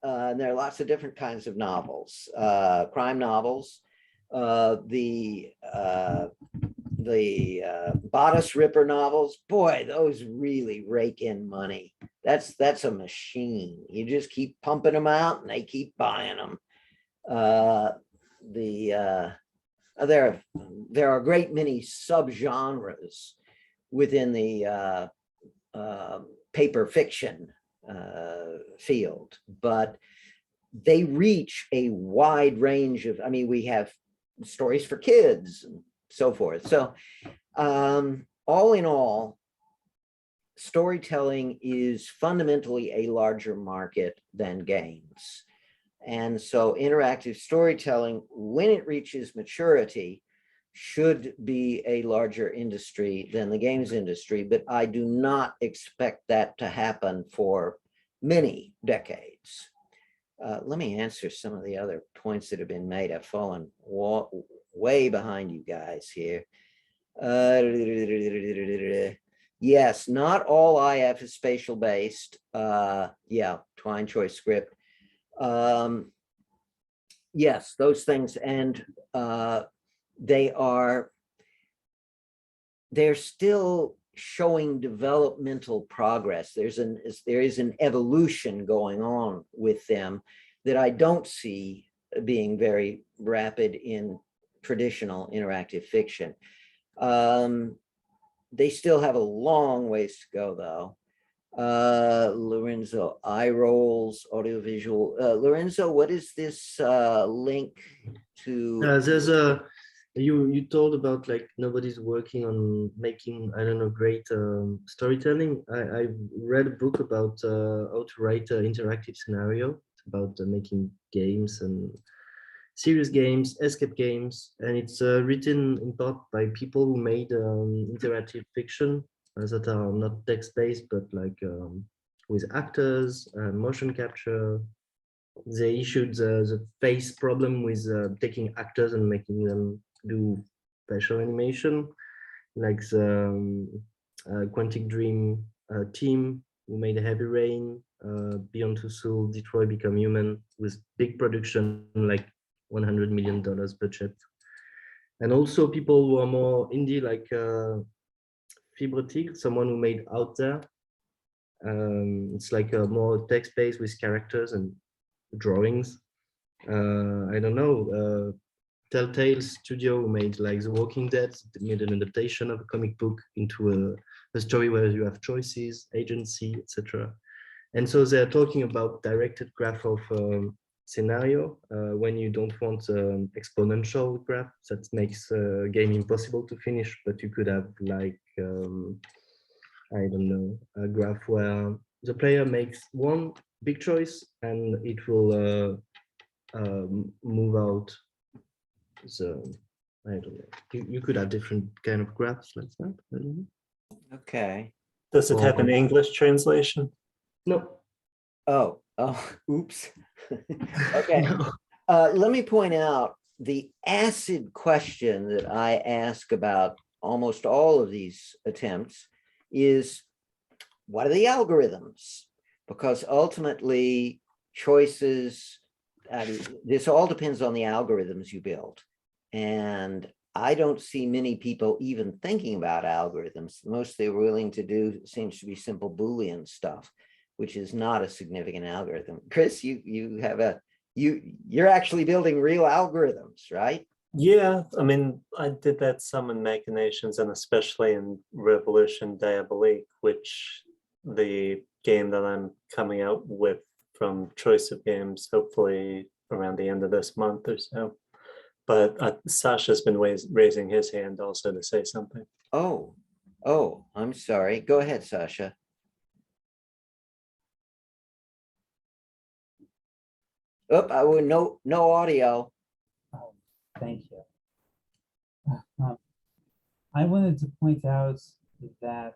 [SPEAKER 1] And there are lots of different kinds of novels, crime novels, the bodice ripper novels. Boy, those really rake in money. That's a machine. You just keep pumping them out and they keep buying them. There are a great many subgenres within the paper fiction field, but they reach a wide range of, I mean, we have stories for kids and so forth. So all in all, storytelling is fundamentally a larger market than games. And so interactive storytelling, when it reaches maturity, should be a larger industry than the games industry, but I do not expect that to happen for many decades. Let me answer some of the other points that have been made. I've fallen way behind you guys here. Yes, not all IF is spatial based. Yeah, Twine choice script. Yes, those things, and they're still showing developmental progress. There is an evolution going on with them that I don't see being very rapid in traditional interactive fiction. They still have a long ways to go, though. Lorenzo, eye rolls, audiovisual. Lorenzo, what is this link to?
[SPEAKER 5] There's you told about like nobody's working on making, I don't know, great storytelling. I read a book about how to write an interactive scenario. It's about making games and serious games, escape games, and it's written in part by people who made interactive fiction that are not text-based, but like with actors, motion capture. They issued the face problem with taking actors and making them do facial animation, like the Quantic Dream team who made Heavy Rain, Beyond Two Souls, Detroit Become Human, with big production, like $100 million budget. And also people who are more indie, like Fibrotic, someone who made Out There. It's like a more text-based with characters and drawings. I don't know, Telltale Studio who made like The Walking Dead, made an adaptation of a comic book into a story where you have choices, agency, etc. And so they're talking about directed graph of scenario when you don't want exponential graph that makes a game impossible to finish, but you could have like, I don't know, a graph where the player makes one big choice and it will move out the, I don't know, you could have different kind of graphs like that. I don't know.
[SPEAKER 1] Okay.
[SPEAKER 2] Does it have an English translation?
[SPEAKER 5] No.
[SPEAKER 1] Oh, oops. Okay.
[SPEAKER 5] No.
[SPEAKER 1] Let me point out the acid question that I ask about almost all of these attempts is, what are the algorithms? Because ultimately choices, this all depends on the algorithms you build. And I don't see many people even thinking about algorithms. The most they're willing to do seems to be simple Boolean stuff, which is not a significant algorithm. Chris, you're actually building real algorithms, right?
[SPEAKER 2] Yeah, I mean, I did that some in Machinations and especially in Revolution Diabolique, which the game that I'm coming out with from Choice of Games, hopefully around the end of this month or so. But Sasha's been raising his hand also to say something.
[SPEAKER 1] Oh, I'm sorry. Go ahead, Sasha. Oh, I would no audio.
[SPEAKER 6] Oh, thank you. I wanted to point out that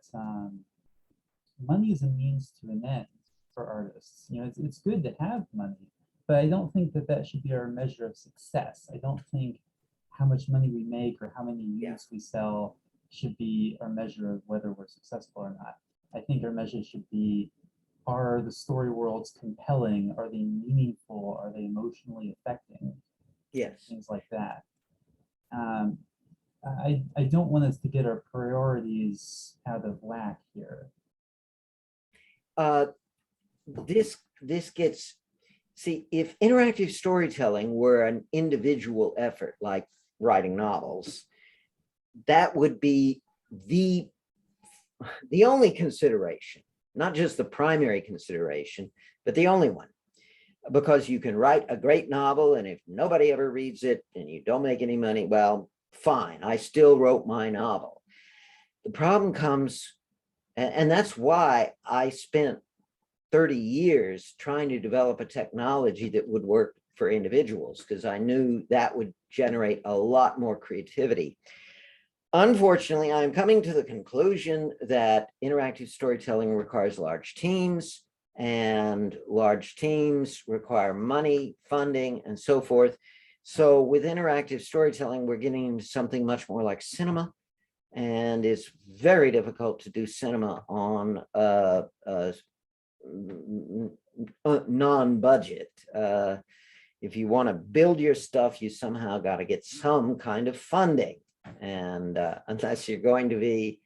[SPEAKER 6] money is a means to an end for artists. You know, it's good to have money, but I don't think that that should be our measure of success. I don't think how much money we make or how many units we sell should be our measure of whether we're successful or not. I think our measure should be, are the story worlds compelling? Are they meaningful? Are they emotionally affecting?
[SPEAKER 1] Yes.
[SPEAKER 6] Things like that. I don't want us to get our priorities out of whack here.
[SPEAKER 1] This gets, see, if interactive storytelling were an individual effort like writing novels, that would be the only consideration, not just the primary consideration, but the only one. Because you can write a great novel, and if nobody ever reads it and you don't make any money, well, fine, I still wrote my novel. The problem comes, and that's why I spent 30 years trying to develop a technology that would work for individuals, because I knew that would generate a lot more creativity. Unfortunately, I'm coming to the conclusion that interactive storytelling requires large teams, and large teams require money, funding, and so forth. So with interactive storytelling, we're getting into something much more like cinema, and it's very difficult to do cinema on a non-budget. If you want to build your stuff, you somehow got to get some kind of funding. And unless you're going to be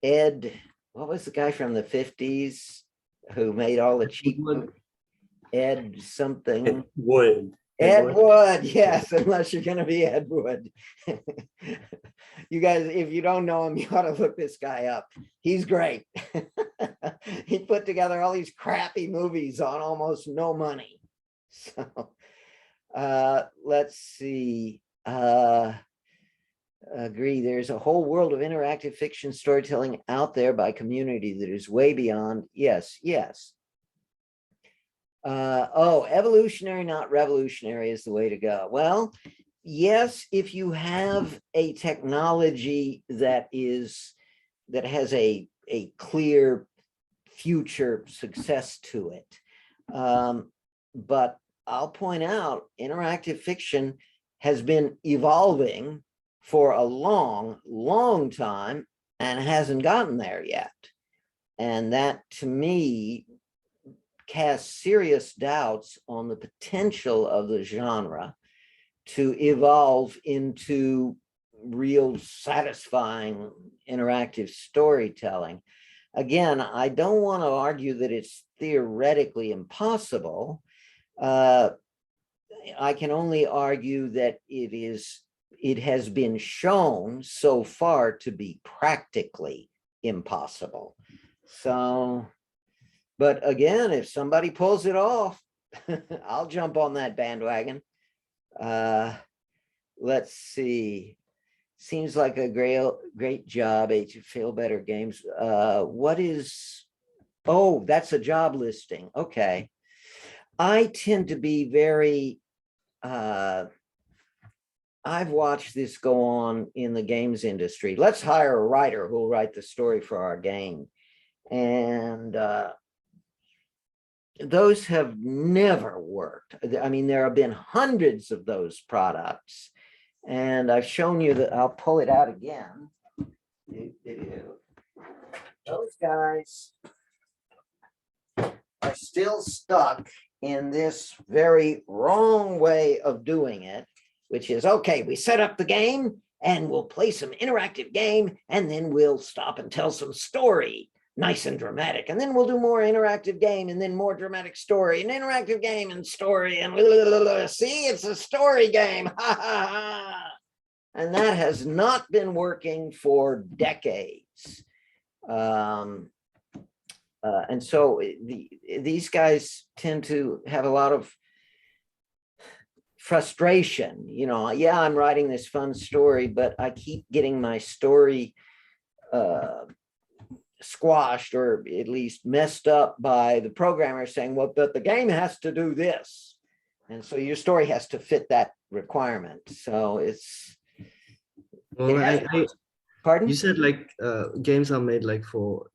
[SPEAKER 1] Ed, what was the guy from the 50s who made all the cheap movies? Ed something.
[SPEAKER 2] It would.
[SPEAKER 1] Ed Wood, yes, unless you're going to be Ed Wood. You guys, if you don't know him, you ought to look this guy up. He's great. He put together all these crappy movies on almost no money. So let's see. Agree, there's a whole world of interactive fiction storytelling out there by community that is way beyond. Yes. Evolutionary, not revolutionary is the way to go. Well, yes, if you have a technology that has a clear future success to it. But I'll point out, interactive fiction has been evolving for a long time and hasn't gotten there yet. And that, to me, casts serious doubts on the potential of the genre to evolve into real satisfying interactive storytelling. Again, I don't want to argue that it's theoretically impossible. I can only argue that it has been shown so far to be practically impossible. So, but again, if somebody pulls it off, I'll jump on that bandwagon. Let's see. Seems like a great job, Age of Feel Better Games. What is, oh, that's a job listing. Okay. I tend to be very, I've watched this go on in the games industry. Let's hire a writer who will write the story for our game. And those have never worked. I mean, there have been hundreds of those products. And I've shown you that. I'll pull it out again. Those guys are still stuck in this very wrong way of doing it, which is, okay, we set up the game and we'll play some interactive game, and then we'll stop and tell some story, nice and dramatic. And then we'll do more interactive game, and then more dramatic story, and interactive game and story, and see, it's a story game. And that has not been working for decades. And so these guys tend to have a lot of frustration. You know, yeah, I'm writing this fun story, but I keep getting my story squashed or at least messed up by the programmer saying, well, but the game has to do this. And so your story has to fit that requirement. So it's,
[SPEAKER 5] Well,
[SPEAKER 1] pardon?
[SPEAKER 5] you said like games are made like for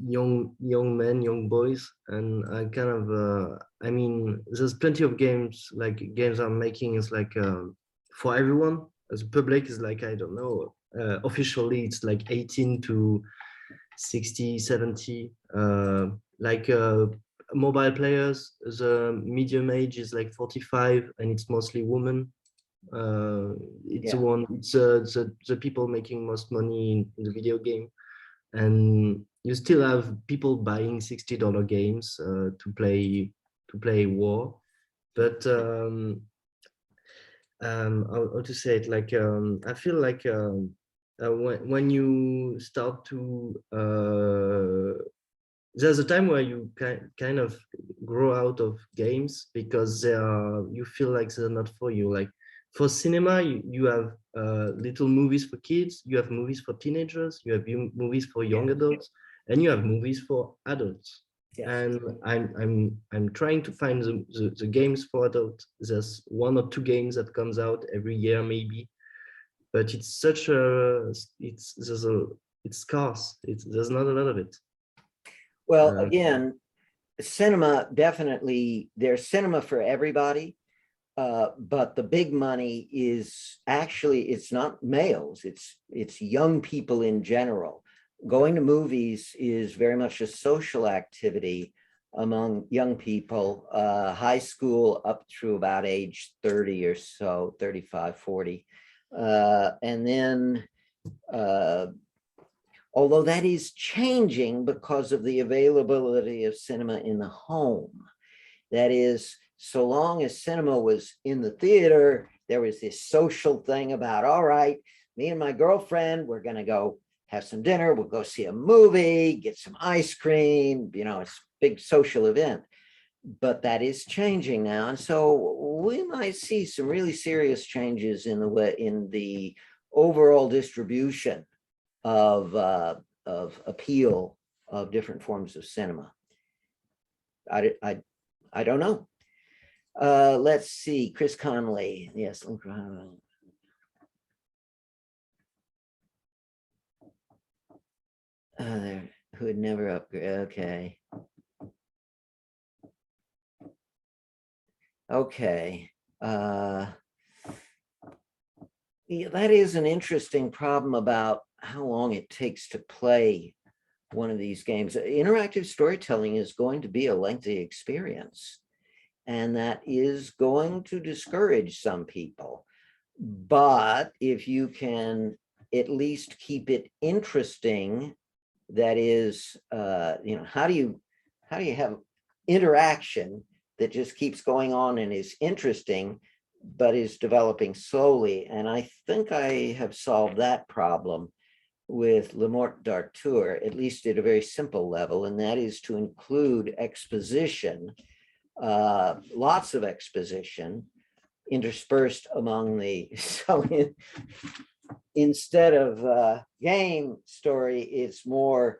[SPEAKER 5] young men, young boys, and I kind of I mean, there's plenty of games like games I'm making is like for everyone. As a public is like, I don't know, officially it's like 18 to 60, 70. Like mobile players, the medium age is like 45, and it's mostly women. It's the people making most money in the video game, and you still have people buying $60 games to play war. But how to say it, like I feel like when you start to there's a time where you kind of grow out of games because you feel like they're not for you. Like for cinema, you have little movies for kids, you have movies for teenagers, you have movies for young adults, and you have movies for adults. Yes. And I'm trying to find the games for adults. There's 1 or 2 games that comes out every year maybe, but it's such a it's scarce. There's not a lot of it.
[SPEAKER 1] Well, again, cinema, definitely, there's cinema for everybody, but the big money is actually, it's not males, it's young people in general. Going to movies is very much a social activity among young people, high school up through about age 30 or so, 35, 40. And then, although that is changing because of the availability of cinema in the home. That is, so long as cinema was in the theater, there was this social thing about, all right, me and my girlfriend, we're going to go have some dinner, we'll go see a movie, get some ice cream, you know, it's a big social event. But that is changing now. And so we might see some really serious changes in the overall distribution of appeal of different forms of cinema. I don't know. Let's see, Chris Conley. Yes. There, who would never upgrade. Okay. Okay. Yeah, that is an interesting problem about how long it takes to play one of these games. Interactive storytelling is going to be a lengthy experience, and that is going to discourage some people. But if you can at least keep it interesting, that is, you know, how do you have interaction that just keeps going on and is interesting, but is developing slowly? And I think I have solved that problem with Le Morte d'Arthur, at least at a very simple level, and that is to include exposition, lots of exposition interspersed among the, so instead of game story, it's more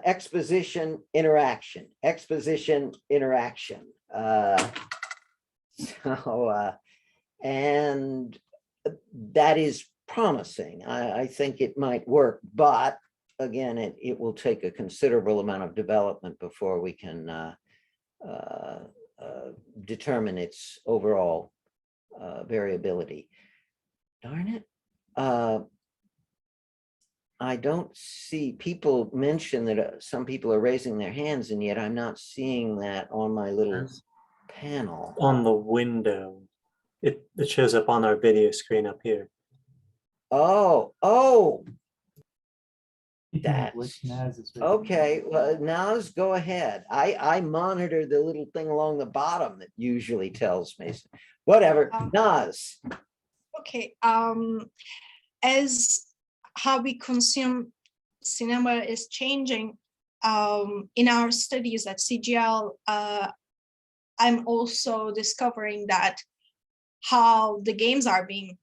[SPEAKER 1] exposition, interaction, exposition, interaction. And that is promising. I think it might work, but again, it will take a considerable amount of development before we can determine its overall variability. Darn it. I don't see, people mention that some people are raising their hands, and yet I'm not seeing that on my little panel.
[SPEAKER 2] On the window. It shows up on our video screen up here.
[SPEAKER 1] Oh,
[SPEAKER 6] That's
[SPEAKER 1] that's okay. Well, Naz, go ahead. I monitor the little thing along the bottom that usually tells me. Whatever, Naz.
[SPEAKER 4] Okay. As how we consume cinema is changing, in our studies at CGL, I'm also discovering that how the games are being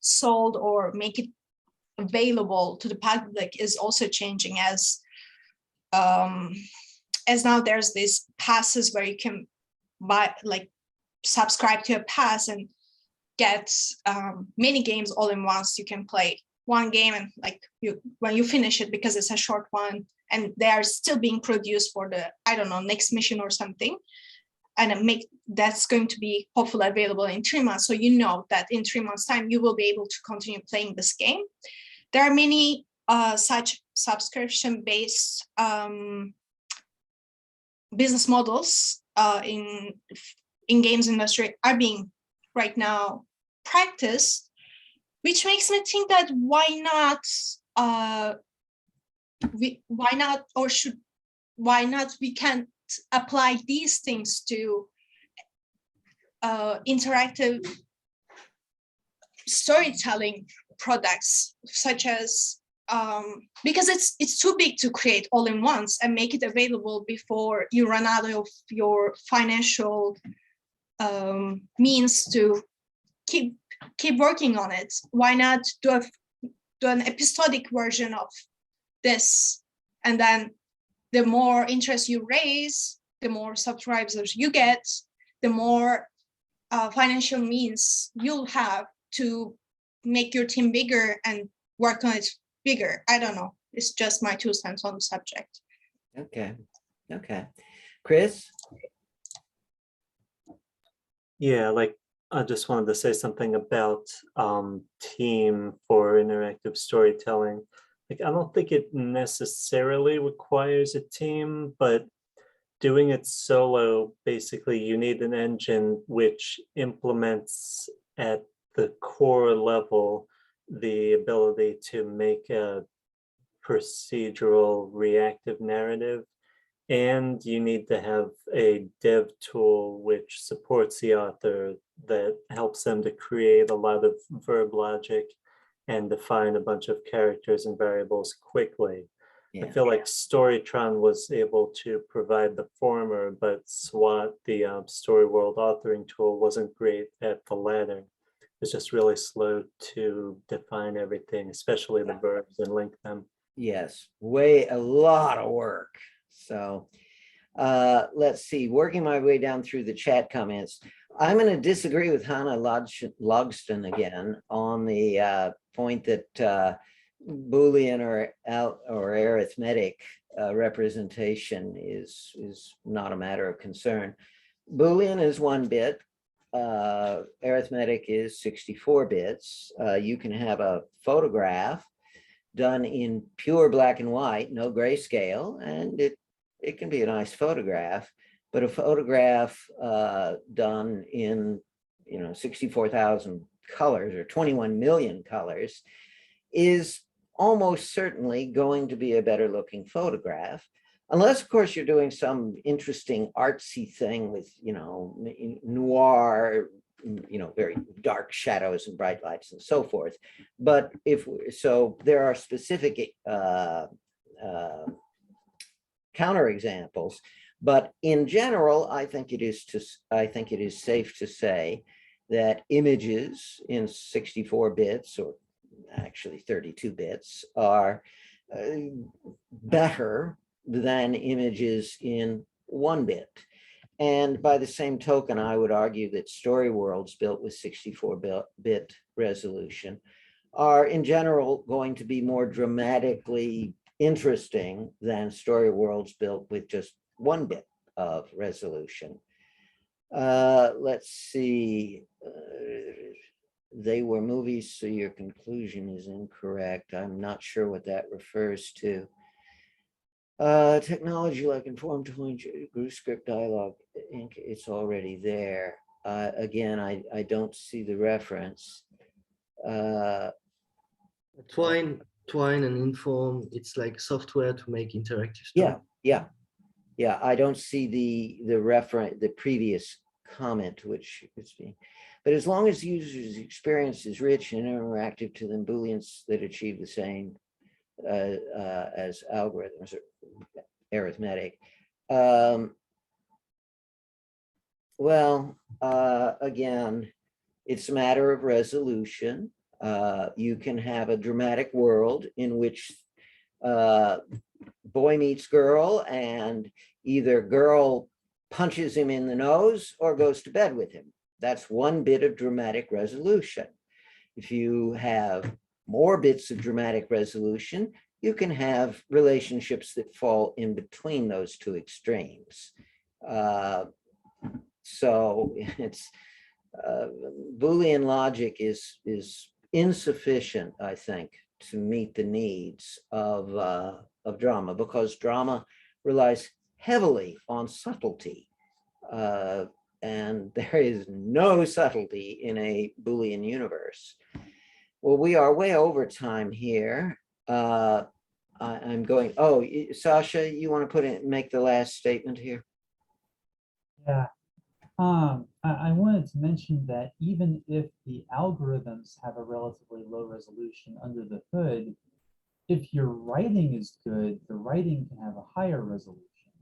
[SPEAKER 4] sold or available to the public is also changing as now there's these passes where you can buy, like subscribe to a pass and get many games all in once. You can play one game and like when you finish it, because it's a short one and they are still being produced for the, I don't know, next mission or something. And that's going to be hopefully available in 3 months. So you know that in 3 months time, you will be able to continue playing this game. There are many such subscription-based business models in games industry are being right now practiced, which makes me think that why not we can apply these things to interactive storytelling products, such as because it's too big to create all in once and make it available before you run out of your financial means to keep working on it. Why not do an episodic version of this, and then the more interest you raise, the more subscribers you get, the more financial means you'll have to make your team bigger and work on it bigger. I don't know. It's just my 2 cents on the subject.
[SPEAKER 1] Okay. Chris?
[SPEAKER 2] Yeah, like I just wanted to say something about team for interactive storytelling. Like, I don't think it necessarily requires a team, but doing it solo, basically you need an engine which implements at the core level the ability to make a procedural reactive narrative. And you need to have a dev tool which supports the author, that helps them to create a lot of verb logic and define a bunch of characters and variables quickly.
[SPEAKER 1] Yeah.
[SPEAKER 2] I feel like Storytron was able to provide the former, but SWAT, the story world authoring tool, wasn't great at the latter. It's just really slow to define everything, especially the verbs, and link them.
[SPEAKER 1] Yes, a lot of work. So let's see, working my way down through the chat comments. I'm going to disagree with Hannah Logston again on the point that Boolean or arithmetic representation is not a matter of concern. Boolean is 1 bit. Arithmetic is 64 bits. You can have a photograph done in pure black and white, no grayscale, and it can be a nice photograph. But a photograph done in 64,000 colors or 21 million colors is almost certainly going to be a better looking photograph, unless of course you're doing some interesting artsy thing with noir, very dark shadows and bright lights and so forth. But there are specific counterexamples, but in general, I think it is safe to say that images in 64 bits, or actually 32 bits, are better than images in 1 bit. And by the same token, I would argue that story worlds built with 64-bit resolution are in general going to be more dramatically interesting than story worlds built with just 1 bit of resolution. Let's see. They were movies, so your conclusion is incorrect. I'm not sure what that refers to. Technology like informed group script dialogue, it's already there. Again, I don't see the reference.
[SPEAKER 5] Twine and Inform, it's like software to make interactive story.
[SPEAKER 1] Yeah. I don't see the reference, the previous comment, which it's being. But as long as the user's experience is rich and interactive to them, Booleans that achieve the same as algorithms or arithmetic. Again, it's a matter of resolution. You can have a dramatic world in which boy meets girl, and either girl punches him in the nose or goes to bed with him. That's one bit of dramatic resolution. If you have more bits of dramatic resolution, you can have relationships that fall in between those two extremes. So it's Boolean logic is insufficient, I think, to meet the needs of drama, because drama relies heavily on subtlety. And there is no subtlety in a Boolean universe. Well, we are way over time here. I'm going, oh, Sasha, you want to make the last statement here?
[SPEAKER 6] Yeah. I wanted to mention that even if the algorithms have a relatively low resolution under the hood, if your writing is good, the writing can have a higher resolution,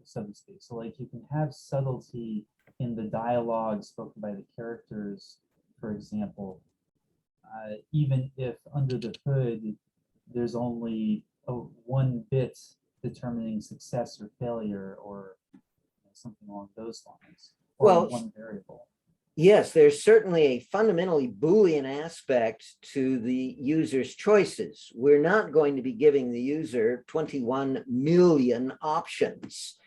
[SPEAKER 6] so to speak. So like you can have subtlety in the dialogue spoken by the characters, for example, even if under the hood there's only one bit determining success or failure, or something along those lines, or
[SPEAKER 1] Well,
[SPEAKER 6] one variable.
[SPEAKER 1] Yes, there's certainly a fundamentally Boolean aspect to the user's choices. We're not going to be giving the user 21 million options.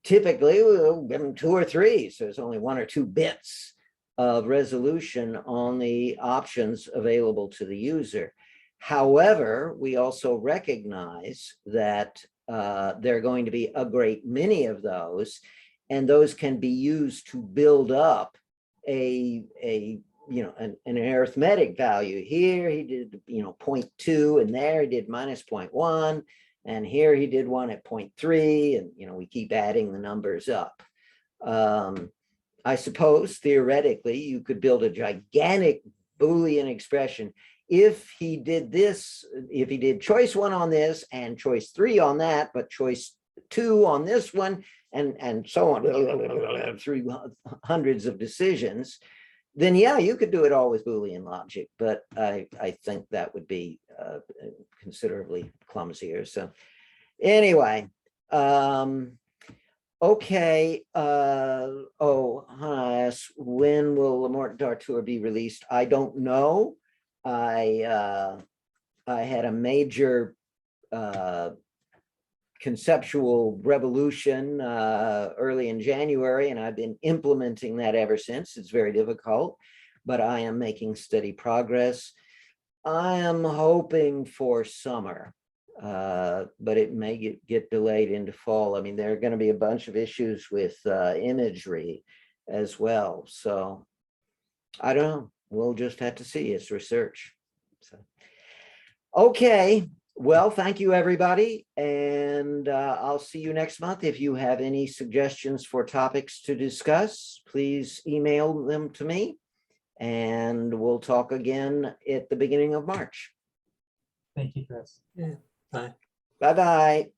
[SPEAKER 1] Typically, we'll give them 2 or 3, so there's only 1 or 2 bits of resolution on the options available to the user. However, we also recognize that there are going to be a great many of those, and those can be used to build up an arithmetic value. Here he did 0.2, and there he did -0.1, and here he did one at 0.3, and we keep adding the numbers up. I suppose theoretically you could build a gigantic Boolean expression. If he did this, if he did choice 1 on this and choice 3 on that, but choice 2 on this one, and so on, through hundreds of decisions, then yeah, you could do it all with Boolean logic, but I think that would be considerably clumsier. So anyway, okay. Hannah asks, when will Le Morte d'Arthur be released? I don't know. I had a major conceptual revolution early in January, and I've been implementing that ever since. It's very difficult, but I am making steady progress. I am hoping for summer, but it may get delayed into fall. I mean, there are going to be a bunch of issues with imagery as well. So I don't know. We'll just have to see. It's research. So, okay. Well, thank you, everybody. And I'll see you next month. If you have any suggestions for topics to discuss, please email them to me. And we'll talk again at the beginning of March.
[SPEAKER 6] Thank you, Chris.
[SPEAKER 2] Yeah. Bye.
[SPEAKER 1] Bye-bye.